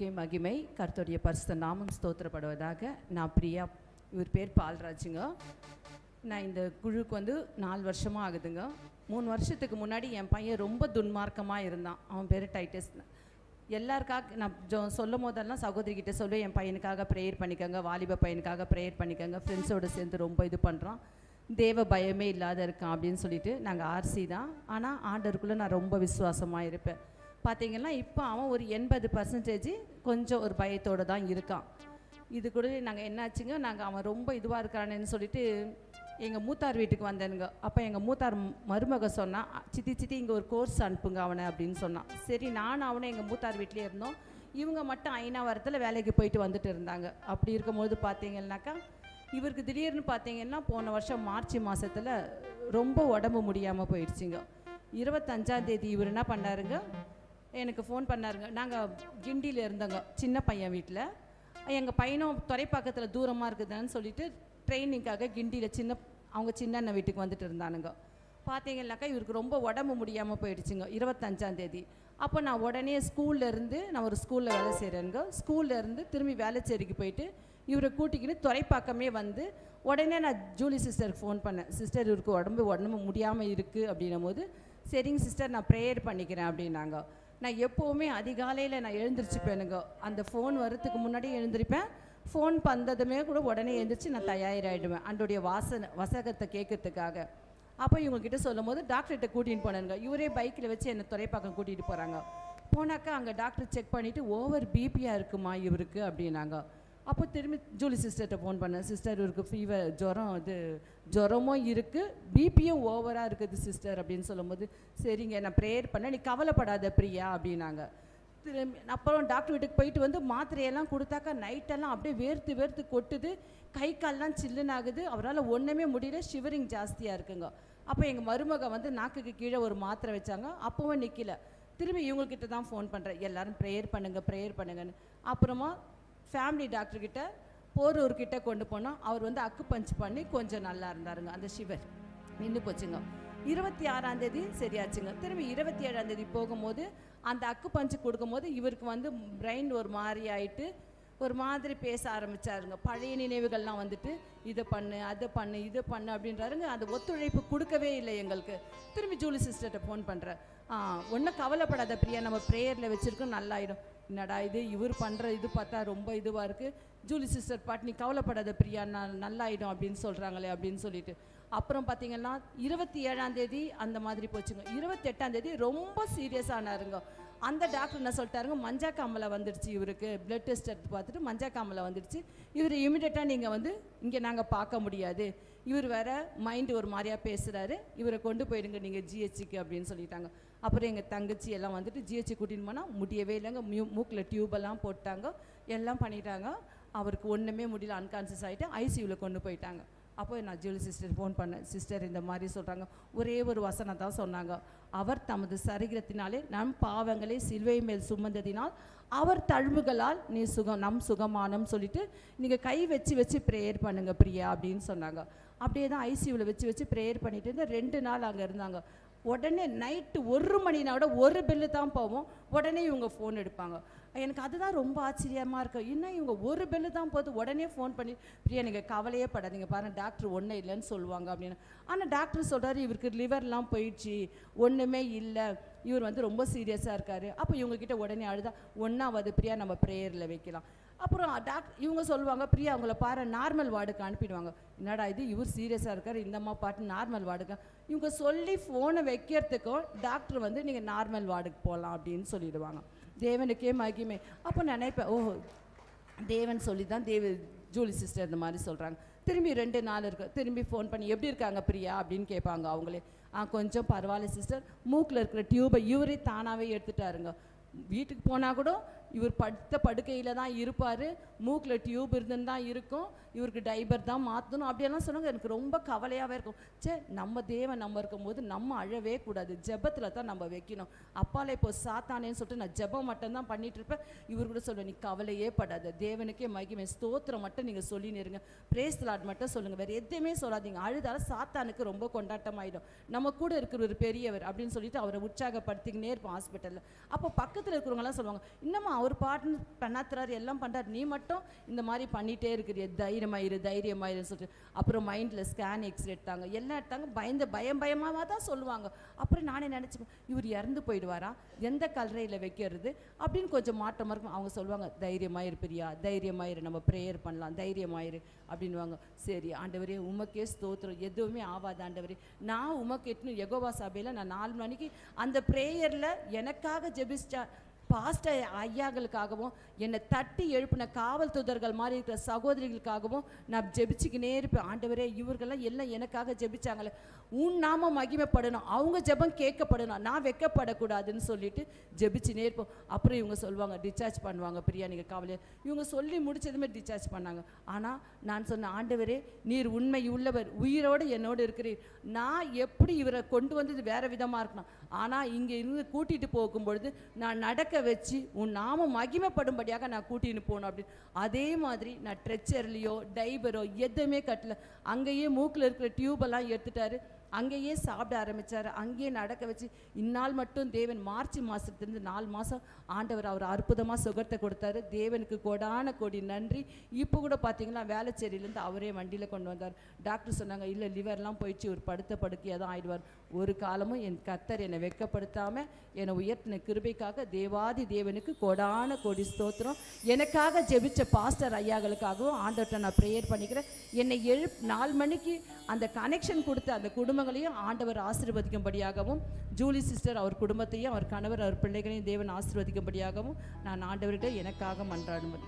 தேவனுக்கே மகிமை. கர்த்தருடைய பரிசுத்த நாமம் ஸ்தோத்திரப்படுவதாக. நான் பிரியா, இவர் பேர் பால்ராஜுங்க. நான் இந்த குழுக்கு வந்து 4 வருஷமாக ஆகுதுங்க. 3 வருஷத்துக்கு முன்னாடி என் பையன் ரொம்ப துன்மார்க்கமாக இருந்தான். அவன் பேர் டைட்டஸ். எல்லாருக்காக நான் சொல்லும் போதெல்லாம் சகோதரிக்கிட்ட சொல்லுவேன், என் பையனுக்காக ப்ரேயர் பண்ணிக்கோங்க, வாலிப பையனுக்காக ப்ரேயர் பண்ணிக்கோங்க, ஃப்ரெண்ட்ஸோடு சேர்ந்து ரொம்ப இது பண்ணுறான், தேவ பயமே இல்லாத இருக்கான் அப்படின்னு சொல்லிட்டு. நாங்கள் ஆர்சி தான், ஆனால் ஆண்டருக்குள்ளே நான் ரொம்ப விசுவாசமாக இருப்பேன். பார்த்திங்கன்னா இப்போ அவன் ஒரு 80% கொஞ்சம் ஒரு பயத்தோடு தான் இருக்கான். இது கூட நாங்கள் என்னாச்சுங்க, நாங்கள் அவன் ரொம்ப இதுவாக இருக்கானேன்னு சொல்லிட்டு எங்கள் மூத்தார் வீட்டுக்கு வந்தேனுங்க. அப்போ எங்கள் மூத்தார் மருமக சொன்னான், சித்தி இங்கே ஒரு கோர்ஸ் அனுப்புங்க அவனை அப்படின்னு சொன்னான். சரி, நானும் அவனை எங்கள் மூத்தார் வீட்டிலே இருந்தோம். இவங்க மட்டும் ஐநாவரத்தில் வேலைக்கு போயிட்டு வந்துட்டு இருந்தாங்க. அப்படி இருக்கும்போது பார்த்தீங்கன்னாக்கா இவருக்கு திடீர்னு பார்த்தீங்கன்னா போன வருஷம் மார்ச் மாதத்தில் ரொம்ப உடம்பு முடியாமல் போயிடுச்சுங்க. 25ஆம் தேதி இவர் என்ன பண்ணாருங்க, எனக்கு ஃபோன் பண்ணாருங்க. நாங்கள் கிண்டியில் இருந்தோங்க, சின்ன பையன் வீட்டில். எங்கள் பையனும் துறைப்பாக்கத்தில் தூரமாக இருக்குதுன்னு சொல்லிட்டு ட்ரைனிங்காக கிண்டியில் அவங்க சின்ன அண்ணன் வீட்டுக்கு வந்துட்டு இருந்தானுங்க. பார்த்தீங்கன்னாக்கா இவருக்கு ரொம்ப உடம்பு முடியாமல் போயிடுச்சுங்க 25ஆம் தேதி. அப்போ நான் உடனே நான் ஒரு ஸ்கூலில் வேலை செய்கிறேங்க. ஸ்கூல்லேருந்து திரும்பி வேலைச்சேரிக்கு போயிட்டு இவரை கூட்டிக்கின்னு துறைப்பாக்கமே வந்து உடனே நான் ஜூலி சிஸ்டருக்கு ஃபோன் பண்ணேன். சிஸ்டர், இவருக்கு உடம்பு முடியாமல் இருக்குது அப்படின்னும் போது, சரிங்க சிஸ்டர் நான் ப்ரேயர் பண்ணிக்கிறேன் அப்படின்னாங்க. நான் எப்போவுமே அதிகாலையில் நான் எழுந்திரிச்சுப்பேனுங்க. அந்த ஃபோன் வரத்துக்கு முன்னாடி எழுந்திருப்பேன். ஃபோன் வந்ததுமே கூட உடனே எழுந்திரிச்சு நான் தயாராகிடுவேன் அன்றைய வசகத்தை கேட்கறதுக்காக. அப்போ இவங்ககிட்ட சொல்லும் போது டாக்டர்கிட்ட கூட்டிகிட்டு போனாங்க. இவரே பைக்கில் வச்சு என்னை துறைப்பாக்கம் கூட்டிகிட்டு போகிறாங்க. போனாக்கா அங்கே டாக்டர் செக் பண்ணிவிட்டு ஓவர் பிபியாக இருக்குமா இவருக்கு அப்படின்னாங்க. அப்போ திரும்பி ஜூலி சிஸ்டர்கிட்ட ஃபோன் பண்ணேன். சிஸ்டர், இவருக்கு ஃபீவர், ஜுரமும் இருக்குது, பிபியும் ஓவராக இருக்குது சிஸ்டர் அப்படின்னு சொல்லும்போது, சரிங்க நான் ப்ரேயர் பண்ணேன், நீ கவலைப்படாத பிரியா அப்படின்னாங்க. திரும்பி அப்புறம் டாக்டர் வீட்டுக்கு போயிட்டு வந்து மாத்திரையெல்லாம் கொடுத்தாக்கா நைட்டெல்லாம் அப்படியே வேர்த்து கொட்டுது, கை கால்லாம் சில்லுன்னு ஆகுது, அவரால் ஒன்றுமே முடியல, ஷிவரிங் ஜாஸ்தியாக இருக்குங்க. அப்போ எங்கள் மருமக வந்து நாக்குக்கு கீழே ஒரு மாத்திரை வச்சாங்க, அப்பவும் நிற்கல. திரும்பி இவங்கக்கிட்ட தான் ஃபோன் பண்ணுறேன், எல்லோரும் ப்ரேயர் பண்ணுங்கன்னு. அப்புறமா ஃபேமிலி டாக்டர்கிட்ட போரூர்கிட்ட கொண்டு போனோம். அவர் வந்து அக்கு பஞ்ச் பண்ணி கொஞ்சம் நல்லா இருந்தாருங்க. அந்த ஷிவர் நின்று போச்சுங்க. 26ஆம் தேதி சரியாச்சுங்க. திரும்பி 27ஆம் தேதி போகும்போது அந்த அக்கு பஞ்சு கொடுக்கும்போது இவருக்கு வந்து பிரெயின் ஒரு மாதிரி ஆகிட்டு ஒரு மாதிரி பேச ஆரம்பித்தாருங்க. பழைய நினைவுகள்லாம் வந்துட்டு இதை பண்ணு அது பண்ணு இது பண்ணு அப்படின்றாருங்க. அந்த ஒத்துழைப்பு கொடுக்கவே இல்லை எங்களுக்கு. திரும்பி ஜூலி சிஸ்டர்கிட்ட ஃபோன் பண்ணுறேன். ஒன்றும் கவலைப்படாத பிரியா, நம்ம ப்ரேயரில் வச்சுருக்கோம், நல்லாயிடும். என்னடா இவர் பண்ணுற இது பார்த்தா ரொம்ப இதுவாக இருக்குது. ஜூலி சிஸ்டர் பாட்டு, நீ கவலைப்படாத பிரியா, நல்லாயிடும் அப்படின்னு சொல்கிறாங்களே அப்படின்னு சொல்லிட்டு. அப்புறம் பார்த்திங்கன்னா 27ஆம் தேதி அந்த மாதிரி போச்சுங்க. 28ஆம் தேதி ரொம்ப சீரியஸானாருங்க. அந்த டாக்டர் என்ன சொல்லிட்டாருங்க, மஞ்சக்காமலை வந்துடுச்சு இவருக்கு, பிளட் டெஸ்ட் எடுத்து பார்த்துட்டு மஞ்சக்காமலை வந்துடுச்சு, இவர் இமிடியேட்டாக நீங்கள் வந்து இங்கே நாங்கள் பார்க்க முடியாது, இவர் வேறு மைண்டு ஒரு மாதிரியாக பேசுகிறாரு, இவரை கொண்டு போயிடுங்க நீங்கள் ஜிஹெச்சுக்கு அப்படின்னு சொல்லிட்டாங்க. அப்புறம் எங்கள் தங்கச்சி எல்லாம் வந்துட்டு ஜிஹெச்சு கூட்டின்னு போனால் முடியவே இல்லைங்க. மூக்கில் டியூபெல்லாம் போட்டாங்க, எல்லாம் பண்ணிட்டாங்க. அவருக்கு ஒன்றுமே முடியல, அன்கான்சியஸ் ஆகிட்டு ஐசியூவில் கொண்டு போயிட்டாங்க. அப்போ நான் ஜூலி சிஸ்டர் ஃபோன் பண்ணேன். சிஸ்டர் இந்த மாதிரி சொல்கிறாங்க, ஒரே ஒரு வசனம் தான் சொன்னாங்க, அவர் தமது சரீரத்தினாலே நம் பாவங்களை சிலுவை மேல் சுமந்ததினால் அவர் தழும்புகளால் நீ நம் சுகமானம் சொல்லிட்டு நீங்கள் கை வச்சு ப்ரேயர் பண்ணுங்க பிரியா அப்படின்னு சொன்னாங்க. அப்படியே தான் ஐசியூவில் வச்சு ப்ரேயர் பண்ணிட்டு இருந்தால் 2 நாள் அங்கே இருந்தாங்க. உடனே நைட்டு 1 மணினா கூட ஒரு பில்லு தான் போவோம், உடனே இவங்க ஃபோன் எடுப்பாங்க. எனக்கு அதுதான் ரொம்ப ஆச்சரியமாக இருக்குது. இன்னும் இவங்க ஒரு பெல்லு தான் போது உடனே ஃபோன் பண்ணி, பிரியா நீங்கள் கவலையே படாதீங்க பாருங்கள், டாக்டர் ஒன்றும் இல்லைன்னு சொல்லுவாங்க அப்படின்னு. ஆனால் டாக்டர் சொல்கிறாரு இவருக்கு லிவர்லாம் போயிடுச்சு, ஒன்றுமே இல்லை, இவர் வந்து ரொம்ப சீரியஸாக இருக்கார். அப்போ இவங்கக்கிட்ட உடனே அழுதா, ஒன்றாவது பிரியா நம்ம ப்ரேயரில் வைக்கலாம். அப்புறம் இவங்க சொல்லுவாங்க, பிரியா அவங்கள பாரு நார்மல் வார்டுக்கு அனுப்பிடுவாங்க. என்னடா இவர் சீரியஸாக இருக்கார், இந்தம்மா பாட்டு நார்மல் வார்டுக்கு. இவங்க சொல்லி ஃபோனை வைக்கிறதுக்கும் டாக்டர் வந்து நீங்கள் நார்மல் வார்டுக்கு போகலாம் அப்படின்னு சொல்லிடுவாங்க. தேவனுக்கே மகிமை. அப்போ நினைப்பேன், ஓஹோ தேவன் சொல்லி தான் ஜூலி சிஸ்டர் இந்த மாதிரி சொல்கிறாங்க. திரும்பி 2 நாள் இருக்கு, திரும்பி ஃபோன் பண்ணி எப்படி இருக்காங்க பிரியா அப்படின்னு கேட்பாங்க அவங்களே. கொஞ்சம் பரவாயில்ல சிஸ்டர், மூக்கில் இருக்கிற டியூபை இவரே தானாகவே எடுத்துட்டாருங்க. வீட்டுக்கு போனால் கூட இவர் படுக்கையில் தான் இருப்பார், மூக்கில் டியூப் இருந்துன்னு தான் இருக்கும், இவருக்கு டைபர் தான் மாற்றணும் அப்படியெல்லாம் சொன்னாங்க. எனக்கு ரொம்ப கவலையாகவே இருக்கும். நம்ம தேவன் நம்ம இருக்கும்போது நம்ம அழவே கூடாது, ஜெபத்தில் தான் நம்ம வைக்கணும். அப்பாலே இப்போ சாத்தானேன்னு சொல்லிட்டு நான் ஜெபம் மட்டும்தான் பண்ணிகிட்டு இருப்பேன். இவர் கூட சொல்லுவேன், நீ கவலையே படாத, தேவனுக்கே மகிமை, ஸ்தோத்திரம் மட்டும் நீங்கள் சொல்லின்னு இருங்க, பிரேஸ் லார்ட் மட்டும் சொல்லுங்கள், வேறு எதுவுமே சொல்லாதீங்க. அழுதால சாத்தானுக்கு ரொம்ப கொண்டாட்டமாயிடும். நம்ம கூட இருக்கிற ஒரு பெரியவர் அப்படின்னு சொல்லிட்டு அவரை உற்சாகப்படுத்திக்கினே இருப்போம் ஹாஸ்பிட்டலில். அப்போ பக்கத்தில் இருக்கிறவங்களாம் சொல்லுவாங்க, இன்னமும் அவர் பாட்டுன்னு பண்ணாத்துறாரு, எல்லாம் பண்ணுறாரு, நீ மட்டும் இந்த மாதிரி பண்ணிகிட்டே இருக்கிறிய, தைரியமாயிரு சொல்லிட்டு. அப்புறம் மைண்டில் ஸ்கேன் எக்ஸ்ரே எடுத்தாங்க, எல்லாம் எடுத்தாங்க. பயமாக தான் சொல்லுவாங்க. அப்புறம் நானே நினச்சிப்பேன், இவர் இறந்து போயிடுவாரா, எந்த கல்லறையில் வைக்கிறது அப்படின்னு கொஞ்சம் மாற்றமாக இருக்கும். அவங்க சொல்லுவாங்க, தைரியமாயிரு பிரியா, தைரியமாயிரு, நம்ம ப்ரேயர் பண்ணலாம், தைரியமாயிரு அப்படின்வாங்க. சரி ஆண்டவரே உமக்கே ஸ்தோத்திரம், எதுவுமே ஆகாது ஆண்டவரே, நான் உமக்கேட்டுன்னு யெகோவா சபையில் நான் 4 மணிக்கு அந்த ப்ரேயரில் எனக்காக ஜெபிச்சா பாஸ்டர் ஐயாக்களுக்காகவும் என்னை தட்டி எழுப்பின காவல் தூதர்கள் மாதிரி இருக்கிற சகோதரிகளுக்காகவும் நான் ஜெபிச்சுக்கினே இருப்பேன். ஆண்டவரே இவர்களெல்லாம் எல்லாம் எனக்காக ஜெபிச்சாங்களே, உன் நாம மகிமைப்படணும், அவங்க ஜெபம் கேட்கப்படணும், நான் வெக்கப்படக்கூடாதுன்னு சொல்லிட்டு ஜெபிச்சுனே இருப்போம். அப்புறம் இவங்க சொல்லுவாங்க, டிஸ்சார்ஜ் பண்ணுவாங்க பிரியா நீங்கள் காவலில். இவங்க சொல்லி முடிச்சதுமே டிஸ்சார்ஜ் பண்ணாங்க. ஆனால் நான் சொன்ன, ஆண்டவரே நீர் உண்மை உள்ளவர், உயிரோடு என்னோடு இருக்கிறீர், நான் எப்படி இவரை கொண்டு வந்தது வேற விதமாக இருக்கணும், ஆனால் இங்கே இருந்து கூட்டிகிட்டு போகும்பொழுது நான் நடக்க வச்சு உன் நாம மகிமைப்படும்படியாக நான் கூட்டின்னு போகணும் அப்படின்னு. அதே மாதிரி நான் ட்ரெச்சர்லையோ டைபரோ எதுவுமே கட்டல, அங்கேயே மூக்கில் இருக்கிற டியூபெல்லாம் எடுத்துட்டாரு, அங்கேயே சாப்பிட ஆரம்பித்தார், அங்கேயே நடக்க வச்சு இந்நாள் மட்டும் தேவன் மார்ச் மாதத்துலேருந்து 4 மாதம் ஆண்டவர் அவர் அற்புதமாக சுகத்தை கொடுத்தாரு. தேவனுக்கு கோடான கோடி நன்றி. இப்போ கூட பார்த்தீங்கன்னா வேளச்சேரியிலேருந்து அவரே வண்டியில் கொண்டு வந்தார். டாக்டர் சொன்னாங்க, இல்லை லிவர்லாம் போயிடுச்சு, ஒரு படுத்த படுக்கையாக தான் ஆயிடுவார். ஒரு காலமும் என் கர்த்தர் என்னை வெட்கப்படுத்தாமல் என்னை உயர்த்தின கிருபைக்காக தேவாதி தேவனுக்கு கோடான கோடி ஸ்தோத்திரம். எனக்காக ஜெபிச்ச பாஸ்டர் ஐயாக்களுக்காகவும் ஆண்டவர்கிட்ட நான் ப்ரேயர் பண்ணிக்கிறேன். என்னை 4 மணிக்கு அந்த கனெக்ஷன் கொடுத்த அந்த குடும்பங்களையும் ஆண்டவர் ஆசீர்வதிக்கும்படியாகவும், ஜூலி சிஸ்டர் அவர் குடும்பத்தையும் அவர் கணவர் அவர் பிள்ளைகளையும் தேவன் ஆசீர்வதிக்கும்படியாகவும் நான் ஆண்டவர்கிட்ட எனக்காக மன்றாடுவேன்.